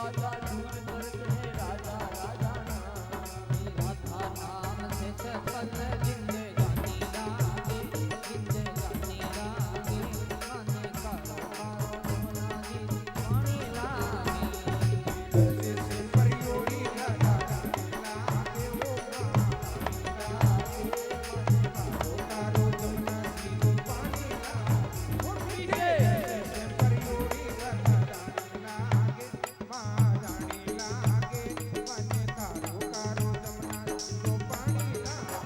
राजा दूर स्वर्ग है राजा राजा राधा नाम से छपन जिंदे जानी लागे जिंदे जानी लागे माने कारो कारो जमुना जी पानी लागे से परियोरी राधा लागे वो लागे कारो जमुना जी पानी लागे से परियोरी राधा लागे मां जानी लागे मन कारो कारो जमुना जी पानी लागे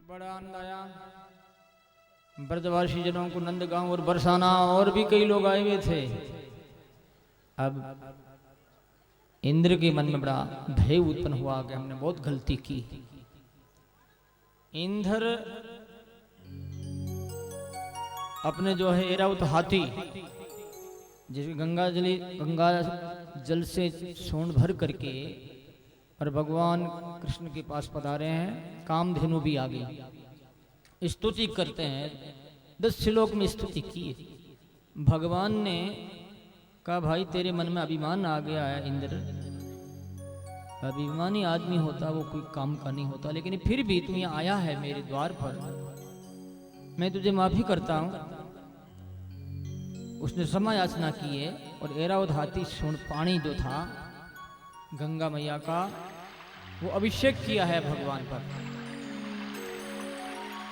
बड़ा आनंद आया। ब्रजवासी जनों को नंदगांव और बरसाना और भी कई लोग आए हुए थे। अब इंद्र के मन में बड़ा भय उत्पन्न हुआ कि हमने बहुत गलती की। इंद्र अपने जो है ऐरावत हाथी जिसकी गंगा जल से सोंड भर करके और भगवान कृष्ण के पास पधारे हैं। कामधेनु भी आ गई। स्तुति करते हैं, 10 श्लोक में स्तुति की है। भगवान ने कहा भाई तेरे मन में अभिमान आ गया है इंद्र। अभिमानी आदमी होता वो कोई काम का नहीं होता, लेकिन फिर भी तू यहाँ आया है मेरे द्वार पर, मैं तुझे माफी करता हूँ। उसने क्षमा याचना की है और ऐरावत हाथी सोन पानी जो था गंगा मैया का वो अभिषेक किया है भगवान पर।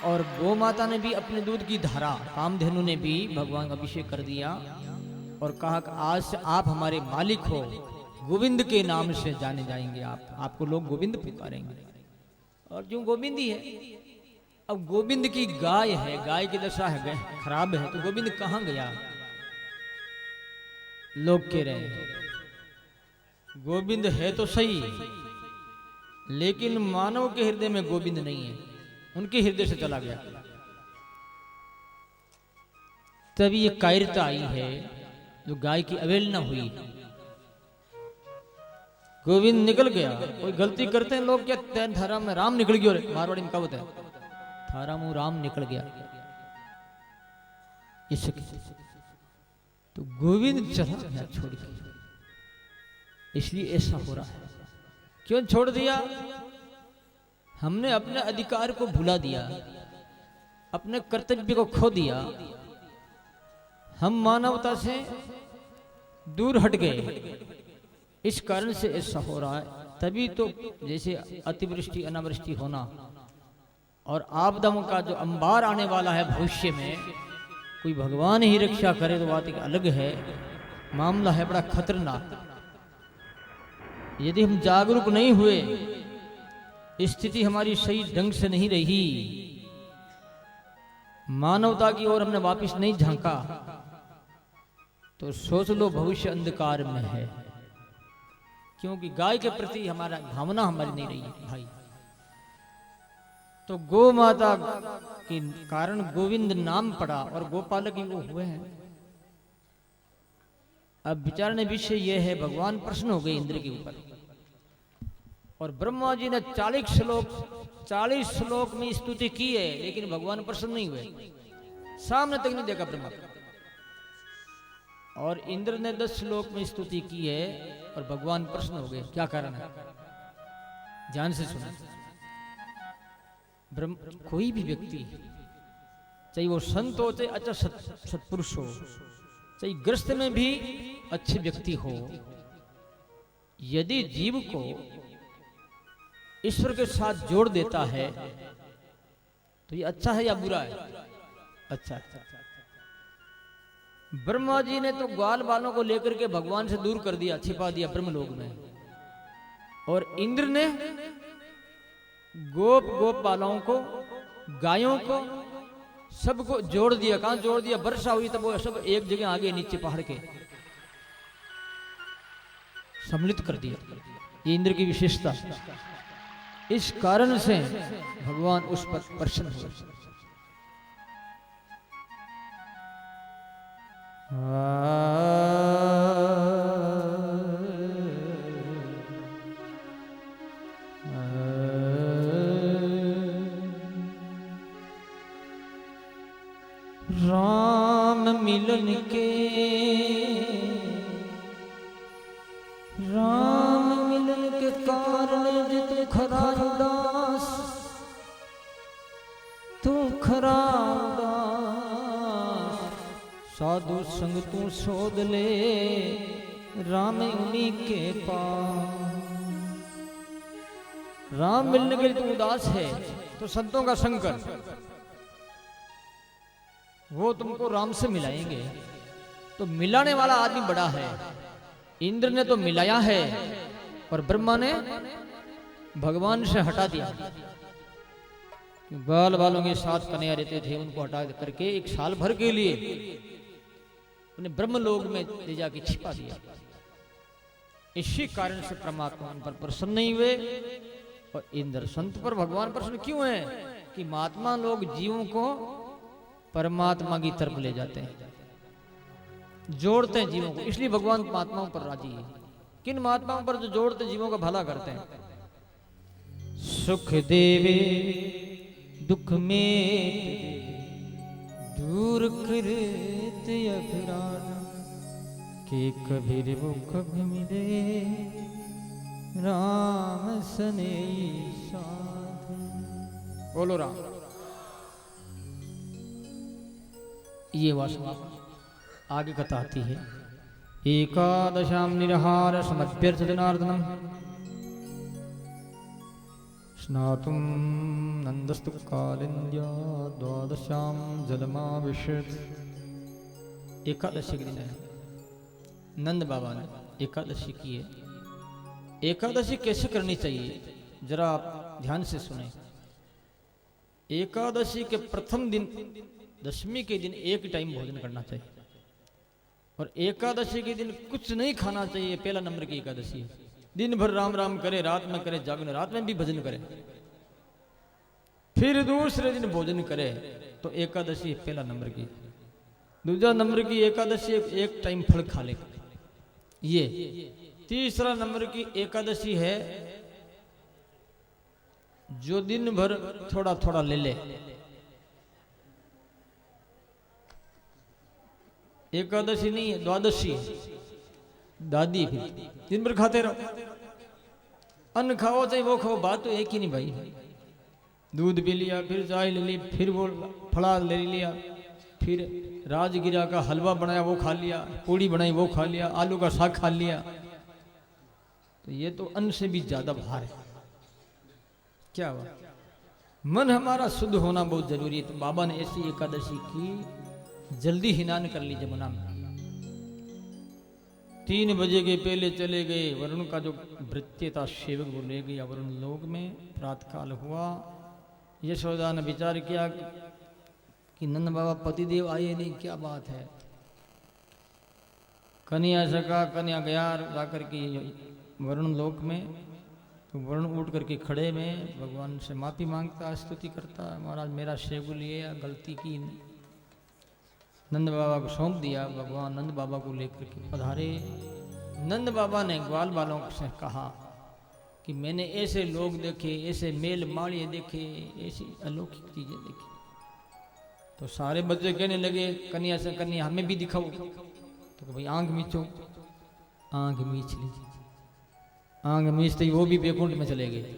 और गौ माता ने भी अपने दूध की धारा कामधेनु ने भी भगवान का अभिषेक कर दिया और कहा कि आज से आप हमारे मालिक हो, गोविंद के नाम से जाने जाएंगे आपको लोग गोविंद पुकारेंगे। और जो गोविंद ही है, अब गोविंद की गाय है, गाय की दशा है खराब है, तो गोविंद कहाँ गया? लोग कह रहे हैं गोविंद है तो सही, लेकिन मानव के हृदय में गोविंद नहीं है, उनके हृदय से चला गया। तभी ये कायरता आई है जो गाय की अवहेलना हुई। गोविंद निकल गया। कोई गलती करते हैं लोग, क्या तैन थारा में राम निकल गया, मारवाड़ी में कहावत है, थारा मुंह राम निकल गया। तो गोविंद चला गया छोड़ के, इसलिए ऐसा हो रहा है। क्यों छोड़ दिया? हमने अपने अधिकार को भुला दिया, अपने कर्तव्य को खो दिया, हम मानवता से दूर हट गए, इस कारण से ऐसा हो रहा है। तभी तो जैसे अतिवृष्टि अनावृष्टि होना और आपदाओं का जो अंबार आने वाला है भविष्य में, कोई भगवान ही रक्षा करे तो बात एक अलग है, मामला है बड़ा खतरनाक। यदि हम जागरूक नहीं हुए, स्थिति हमारी सही ढंग से नहीं रही, मानवता की ओर हमने वापस नहीं झांका, तो सोच लो भविष्य अंधकार में है। क्योंकि गाय के प्रति हमारा भावना हमारी नहीं रही है भाई। तो गौ माता के कारण गोविंद नाम पड़ा और गोपालक ही वो हुए हैं। अब विचारने विषय यह है, भगवान प्रसन्न हो गए इंद्र के ऊपर और ब्रह्मा जी ने 40 श्लोक में स्तुति की है, लेकिन भगवान प्रसन्न नहीं हुए, सामने तक नहीं देखा ब्रह्मा। और इंद्र ने 10 श्लोक में स्तुति की है और भगवान प्रसन्न हो गए। क्या कारण है? ध्यान से सुना। कोई भी व्यक्ति, चाहे वो संत हो चाहे अच्छा सत्पुरुष हो, चाहे ग्रस्त में भी अच्छे व्यक्ति हो, यदि जीव को ईश्वर के साथ जोड़ देता है तो ये अच्छा है या बुरा है? अच्छा। ब्रह्मा जी ने तो ग्वाल बालों को लेकर के भगवान से दूर कर दिया, छिपा दिया ब्रह्मलोक में, और इंद्र ने गोप बालों को, गायों को, सबको जोड़ दिया। कहां जोड़ दिया? वर्षा हुई तब वो सब एक जगह आगे नीचे पहाड़ के सम्मिलित कर दिया। ये इंद्र की विशेषता। इस कारण से भगवान उस पर प्रसन्न हुए। राम मिलन के, राम मिलन के कारण जित खरा उदास, तू खरा उदास, साधु संग तू शोध ले, राम उन्हीं के पास। राम मिलने के लिए तू उदास है तो संतों का संग कर, वो तुमको राम से मिलाएंगे। तो मिलाने वाला आदमी बड़ा है। इंद्र ने तो मिलाया है और ब्रह्मा ने भगवान से हटा दिया। बाल बालों के साथ कन्हैया रहते थे, उनको हटा करके 1 साल भर के लिए उन्हें ब्रह्मलोक में ले जाके छिपा दिया। इसी कारण से परमात्मा उन पर प्रसन्न नहीं हुए। और इंद्र संत पर भगवान प्रसन्न क्यों है? कि महात्मा लोग जीवों को परमात्मा की तरफ ले जाते हैं, जोड़ते हैं जीवों को, इसलिए भगवान महात्माओं पर राजी है। किन महात्माओं पर? जो जोड़ते जीवों का भला करते हैं। सुख देवे दुख में दूर करते अभिरान, के कबीर मुख मिले राम सने साध। बोलो राम। ये वासना आगे कथा आती है। एकादशाम निरहार समभ्यर्थ जनार्दनम स्नातुम नंदस्तु कालिंद्या द्वादशाम जलमाविशत। एकादशी के दिन है, नंद बाबा ने एकादशी की है। एकादशी कैसे करनी चाहिए जरा आप ध्यान से सुने। एकादशी के प्रथम दिन, दशमी के दिन, एक टाइम भोजन करना चाहिए और एकादशी के दिन कुछ नहीं खाना चाहिए। पहला नंबर की एकादशी है। दिन भर राम राम करे, रात में करे जागरण, रात में भी भजन करे, फिर दूसरे दिन भोजन करे, तो एकादशी पहला नंबर की। दूसरा नंबर की एकादशी एक टाइम फल खा ले, ये। तीसरा नंबर की एकादशी है जो दिन भर थोड़ा थोड़ा ले ले। एकादशी नहीं है, द्वादशी है। दादी फिर दिन भर खाते रहो, अन्न खाओ चाहे वो खाओ, बात तो एक ही नहीं भाई। दूध पी लिया, फिर चाय ले ली, फिर वो फलार ले लिया, फिर राजगिरा का हलवा बनाया वो खा लिया, पूड़ी बनाई वो खा लिया, आलू का साग खा लिया। तो ये तो अन्न से भी ज्यादा भार है। क्या हुआ? मन हमारा शुद्ध होना बहुत जरूरी है। तो बाबा ने ऐसी एकादशी की, जल्दी हिनान कर ली जमुना में। 3 बजे के पहले चले गए, वरुण का जो भृत्य था सेवक वो ले गया वरुण लोक में। प्रातः काल हुआ, यशोदा ने विचार किया कि नंद बाबा पतिदेव आए नहीं, क्या बात है। कन्या से कहा, कन्या गया जाकर के वरुण लोक में। तो वरुण उठ करके खड़े में भगवान से माफी मांगता, स्तुति करता, महाराज मेरा सेवक लिए गलती की। नंद बाबा को सौंप दिया। भगवान नंद बाबा को लेकर के पधारे। नंद बाबा ने ग्वाल बालों से कहा कि मैंने ऐसे लोग देखे, ऐसे मेल माड़िए देखे, ऐसी अलौकिक चीजें देखी। तो सारे बच्चे कहने लगे कन्या से, कन्या हमें भी दिखाओ। तो भाई आंख मीचो, आंख मीच ली। आंख मीचते ही वो भी बैकुंठ में चले गए।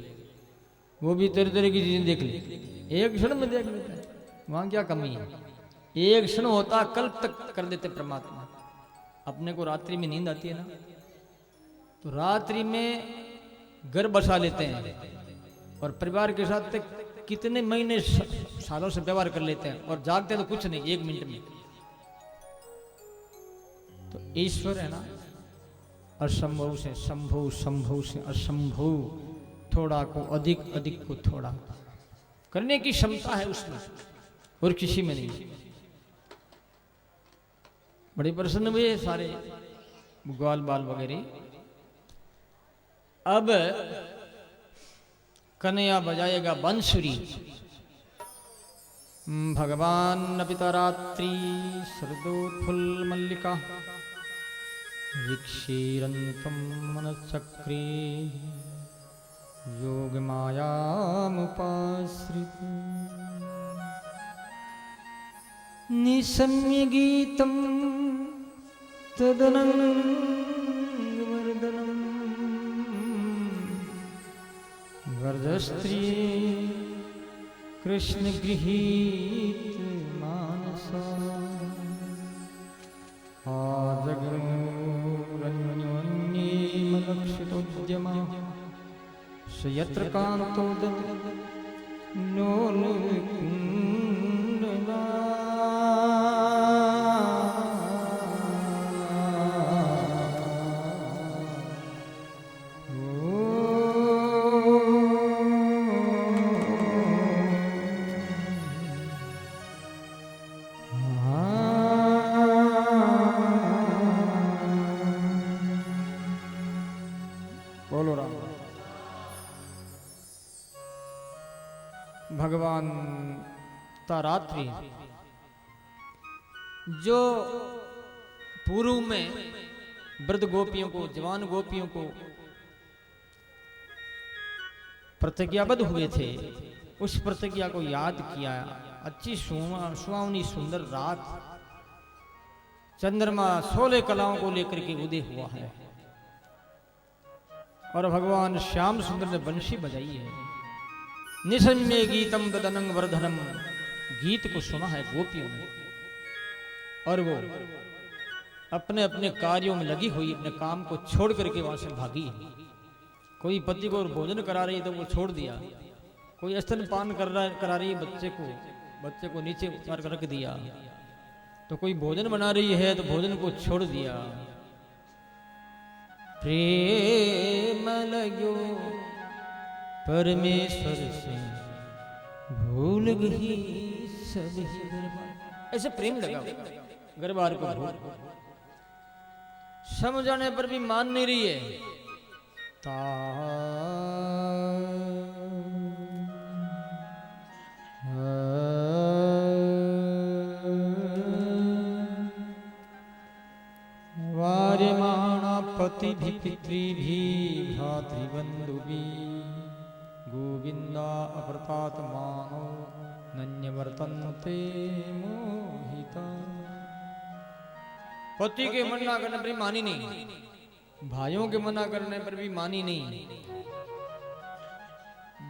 वो भी तरह तरह की चीजें देख ली, एक क्षण में देख लेते हैं। वहां क्या कमी है? एक क्षण होता कल्प तक कर देते परमात्मा। अपने को रात्रि में नींद आती है ना, तो रात्रि में घर बसा लेते हैं और परिवार के साथ कितने महीने सालों से व्यवहार कर लेते हैं, और जागते तो कुछ नहीं, 1 मिनट में। तो ईश्वर है ना, असंभव से संभव, संभव से असंभव, थोड़ा को अधिक, अधिक को थोड़ा करने की क्षमता है उसमें, और किसी में नहीं। बड़े प्रसन्न हुए सारे ग्वाल बाल वगैरह। अब कन्या बजाएगा बांसुरी। भगवान पिता रात्रि शरदोत्फुल्ल मल्लिका विक्षीरन्तं मनश्चक्रे योगमायामुपाश्रित निशम्य गीतं तदनङ्गवर्धनम् वर्धस्त्री कृष्ण गृहीत मानसा आजगन्योन्येमलक्षितोद्यमा स यत्र कान्तोदं लोलकुण्डला भगवान तारात्रि जो पूर्व में वृद्ध गोपियों को, जवान गोपियों को प्रतिज्ञाबद्ध हुए थे, उस प्रतिज्ञा को याद किया। अच्छी सुहावनी सुंदर रात, चंद्रमा 16 कलाओं को लेकर के उदय हुआ है, और भगवान श्याम सुंदर ने बंशी बजाई है। निशम्य गीतम तदनंग वर्धनम, गीत को सुना है गोपियों ने, और वो अपने अपने कार्यों में लगी हुई, अपने काम को छोड़ करके वहां से भागी है। कोई पति को भोजन करा रही है तो वो छोड़ दिया, कोई स्तनपान करा रही है बच्चे को नीचे उतार कर रख दिया, तो कोई भोजन बना रही है तो भोजन को छोड़ दिया। प्रेम लगो परमेश्वर से भूल गई सभी दरबार, ऐसे प्रेम लगा गरबार को भूल, समझाने पर भी मान नहीं रही है। वार्यमाणा पति भी पितृ भी भ्रातृबंधु भी गोविंदा अप्रतात मानो नन्य वर्तन्ते मोहिता। पति के मना करने पर भी मानी नहीं, भाइयों के मना करने पर भी मानी नहीं,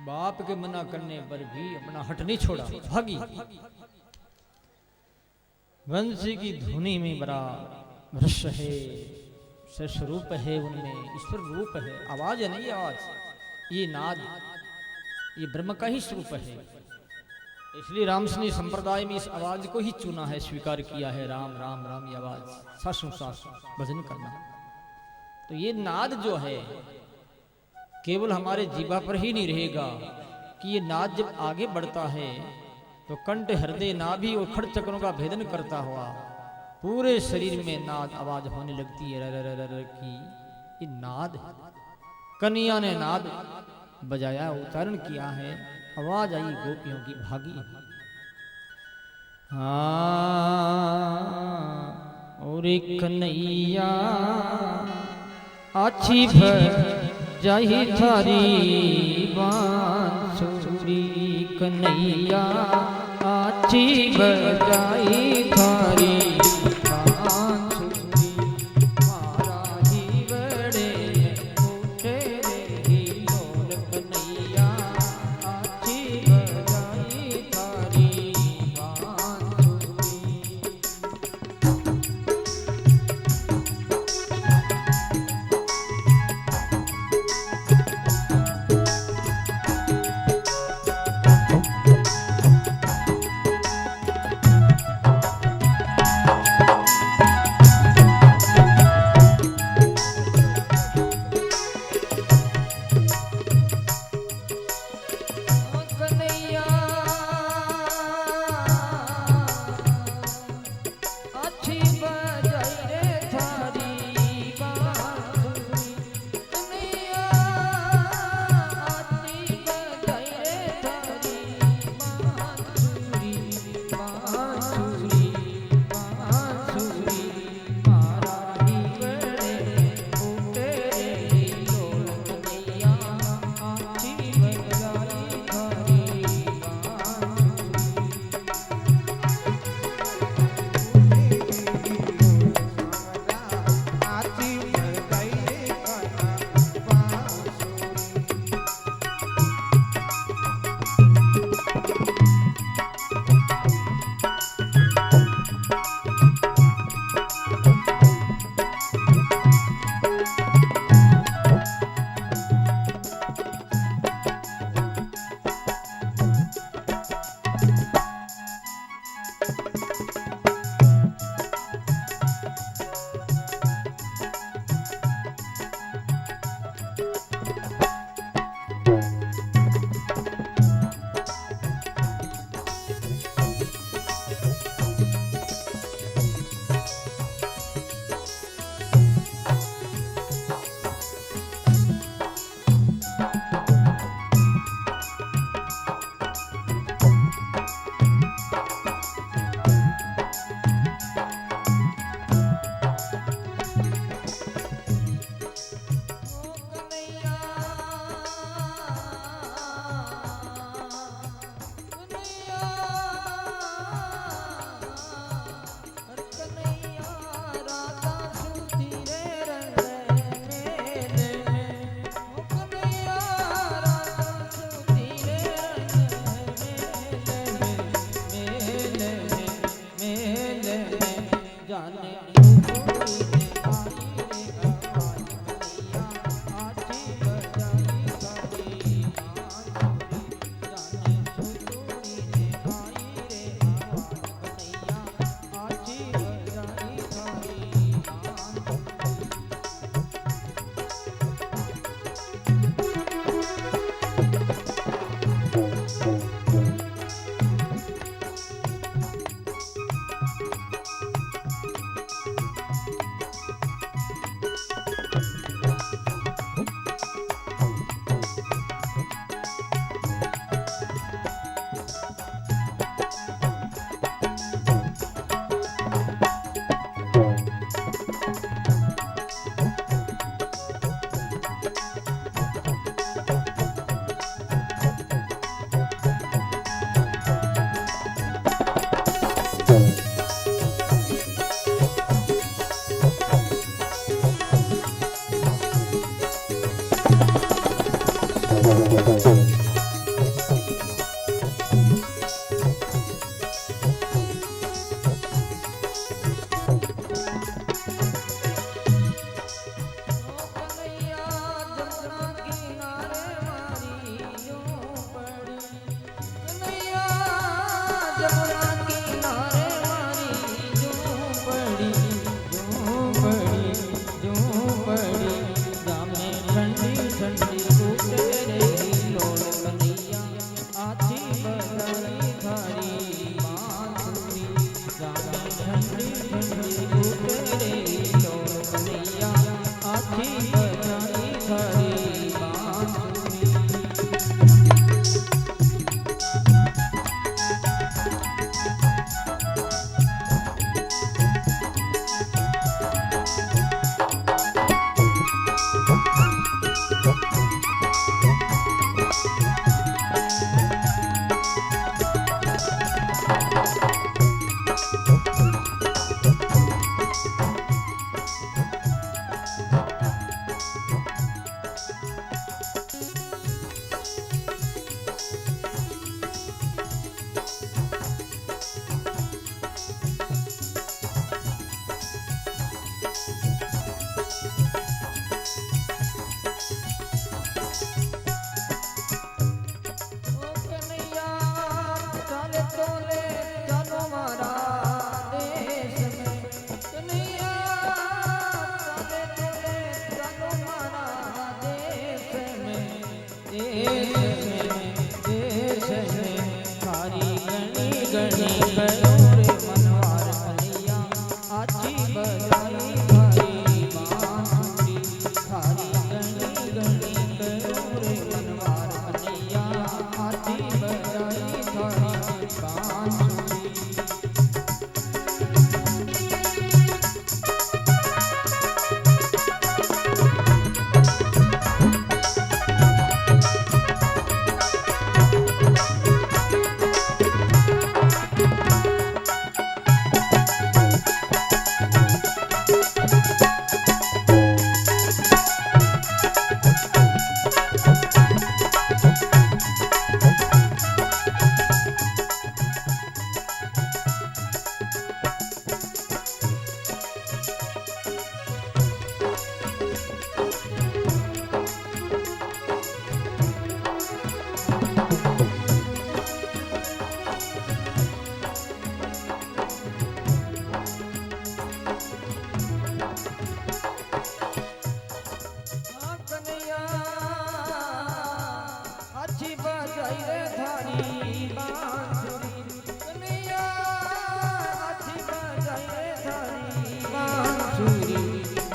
बाप के मना करने पर भी अपना हट नहीं छोड़ा, भागी। वंशी की धुनी में बड़ा रस है, स्वरूप है, उनमें ईश्वर रूप है। आवाज है नहीं, आवाज, ये नाद, ये ब्रह्म का ही स्वरूप है। इसलिए रामसनी संप्रदाय में इस आवाज को ही चुना है, स्वीकार किया है। राम राम राम, ये आवाज सासु सास भजन करना। तो ये नाद जो है केवल हमारे जीवा पर ही नहीं रहेगा, कि ये नाद जब आगे बढ़ता है तो कंठ, हृदय, नाभि और खड़ चक्रों का भेदन करता हुआ पूरे शरीर में नाद आवाज होने लगती है। र र र र की ये नाद है। कन्या ने नाद बजाया, उच्चारण किया है, आवाज आई गोपियों की भागी। और एक कन्हैया आछी भर जाही थारी बांसुरी, कन्हैया आछी भर जाही थारी बांसुरी, मारा ही बड़े उठे रे लोल, कन्हैया आछी भर जाही थारी बांसुरी।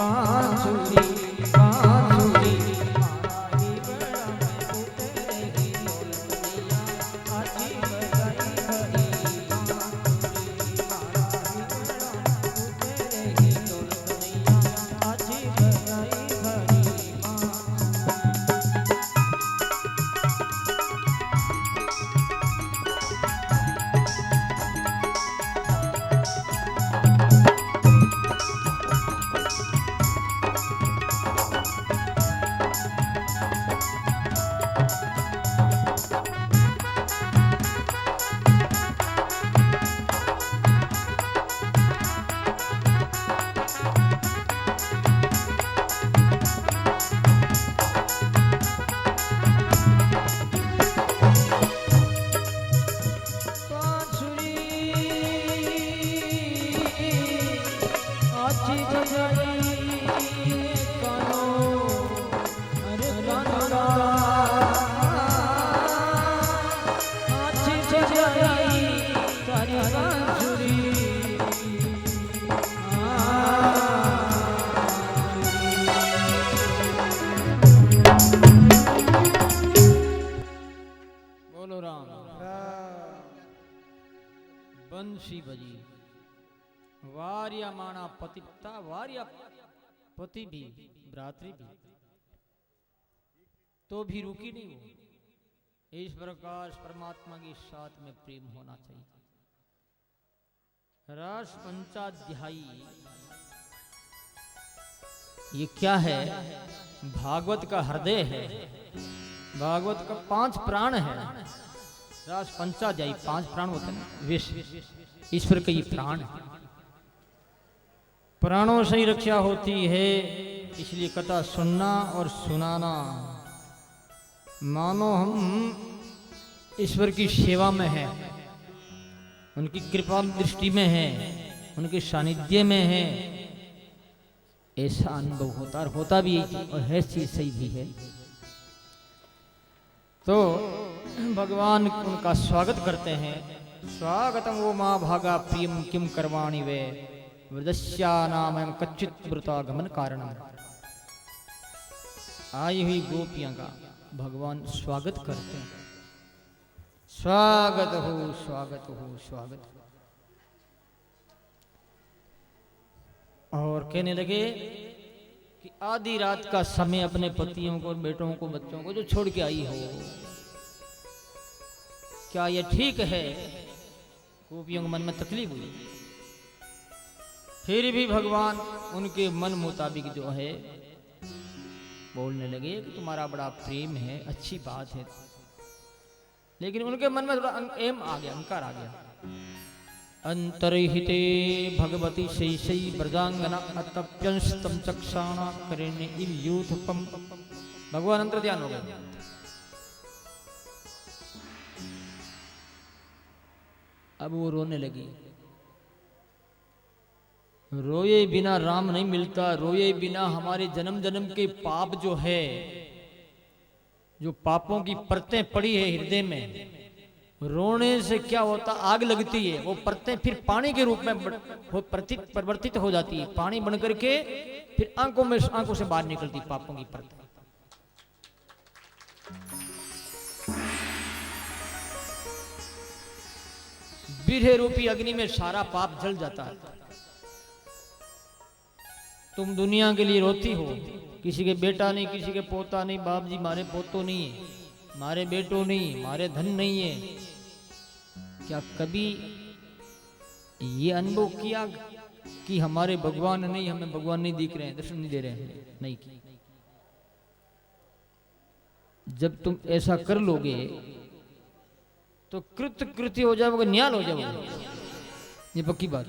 बांसुरी बांसुरी बोलो राम बंशी बजी वार्या माना पतिता वार्या पति भी भ्रातृ भी तो भी रुकी नहीं वो। इस प्रकार परमात्मा के साथ में प्रेम होना चाहिए। रस पंचाध्यायी ये क्या है? भागवत का हृदय है। भागवत का 5 प्राण है। रस पंचाध्यायी 5 प्राण होते हैं। विष ईश्वर के ये प्राण है। प्राणों से ही रक्षा होती है, इसलिए कथा सुनना और सुनाना। मानो हम ईश्वर की सेवा में हैं, उनकी कृपा दृष्टि में हैं, उनके सानिध्य में हैं, ऐसा अनुभव होता भी और है चीज सही भी है। तो भगवान उनका स्वागत करते हैं। स्वागतम वो माँ भागा प्रियम किम करवाणी वे वृदस्या नाम कच्चित वृतागमन कारणम। आई हुई गोपियां का भगवान स्वागत करते हैं। स्वागत हो स्वागत हो स्वागत। और कहने लगे कि आधी रात का समय अपने पतियों को, बेटों को, बच्चों को जो छोड़ के आई हो, क्या यह ठीक है? गोपियों के मन में तकलीफ हुई। फिर भी भगवान उनके मन मुताबिक जो है बोलने लगे कि तुम्हारा बड़ा प्रेम है, अच्छी बात है। लेकिन उनके मन में थोड़ा एम आ गया, अहंकार आ गया। अंतरहिते भगवती शैशै व्रजांगना अतप्यंस्तम चक्षाणा करेणे इल्यूथपम। भगवान अंतर ध्यान हो गए। अब वो रोने लगी। रोए बिना राम नहीं मिलता, रोए बिना हमारे जन्म जन्म के पाप जो है, जो पापों की परतें पड़ी है हृदय में, रोने से क्या होता? आग लगती है। वो परतें फिर पानी के रूप में परिवर्तित हो जाती है। पानी बन करके फिर आंखों से बाहर निकलती पापों की परतें। बिरहे रूपी अग्नि में सारा पाप जल जाता है। तुम दुनिया के लिए रोती हो, किसी के बेटा नहीं, किसी के पोता नहीं, बाप जी मारे पोतो नहीं है, मारे बेटो नहीं, मारे धन नहीं है। क्या कभी ये अनुभव किया कि हमारे भगवान नहीं, हमें भगवान नहीं दिख रहे हैं, दर्शन नहीं दे रहे हैं? नहीं की। जब तुम ऐसा कर लोगे तो कृत्य हो जाओगे, न्याल हो जाओगे। ये पक्की बात।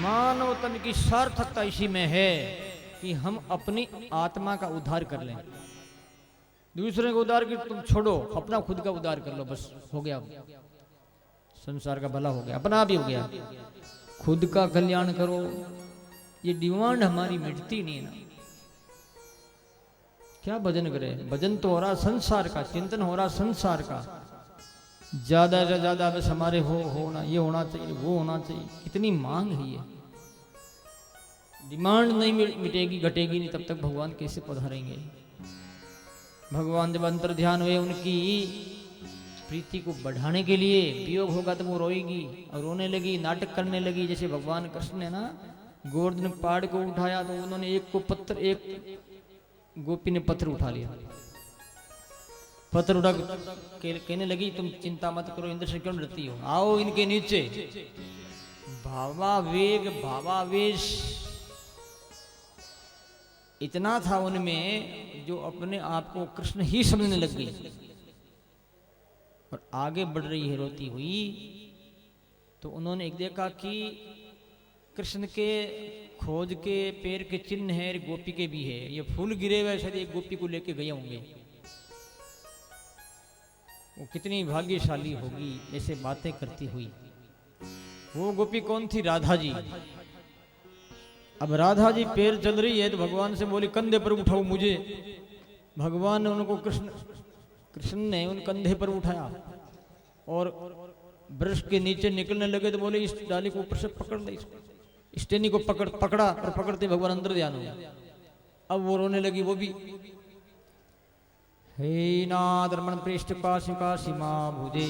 मानव तन की सार्थकता इसी में है कि हम अपनी आत्मा का उद्धार कर लें। दूसरे को उद्धार कर तुम छोड़ो, अपना खुद का उद्धार कर लो, बस हो गया। संसार का भला हो गया, अपना भी हो गया। खुद का कल्याण करो। ये डिमांड हमारी मिटती नहीं ना। क्या भजन करे? भजन तो हो रहा संसार का, चिंतन हो रहा संसार का। ज्यादा से ज्यादा बस हमारे होना, ये होना चाहिए, वो होना चाहिए। इतनी मांग है, ये डिमांड नहीं मिटेगी, घटेगी नहीं, तब तक भगवान कैसे पधारेंगे। भगवान जब अंतर ध्यान हुए, उनकी प्रीति को बढ़ाने के लिए, वियोग होगा तो वो रोएगी और रोने लगी, नाटक करने लगी। जैसे भगवान कृष्ण ने ना गोवर्धन पहाड़ को उठाया तो उन्होंने एक गोपी ने पत्थर उठा लिया, पत्थर उठा कहने लगी तुम चिंता मत करो, इंद्र से क्यों डरती हो, आओ इनके नीचे। भावावेग भावावेश इतना था उनमें, जो अपने आप को कृष्ण ही समझने लग गई और आगे बढ़ रही है रोती हुई। तो उन्होंने एक देखा कि कृष्ण के खोज के पैर के चिन्ह है, गोपी के भी है, ये फूल गिरे हुए शायद एक गोपी को लेके गए होंगे। वो कितनी भाग्यशाली होगी ऐसे बातें करती हुई। वो गोपी कौन थी? राधा जी। अब राधा जी पैर चल रही है तो भगवान से बोली कंधे पर उठाओ मुझे। भगवान ने उनको कृष्ण ने उन कंधे पर उठाया और वृक्ष के नीचे निकलने लगे तो बोले इस डाली को ऊपर से पकड़ ले, इस टेनी को पकड़ा और पकड़ते भगवान अंदर ध्यान हो। अब वो रोने लगी वो भी। हे नाथ रमण पृष्ठ काशी काशी माँ भुजे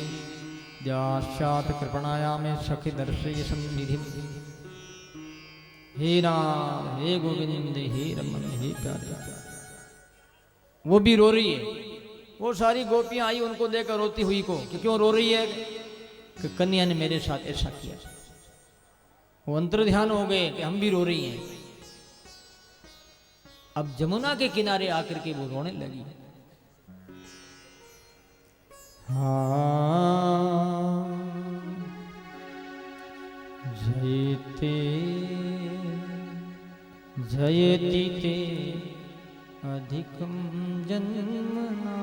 जात कृपणाया में सखी दर्शय सन्निधि। हे नाथ हे गोविंद हे रमन हे प्यारे। वो भी रो रही है। वो सारी गोपियां आई उनको देखकर रोती हुई को कि क्यों रो रही है, कि कन्या ने मेरे साथ ऐसा किया। वो अंतर ध्यान हो गए कि हम भी रो रही हैं। अब जमुना के किनारे आकर के वो रोने लगी। जयते जयति ते अधिकं जन्मना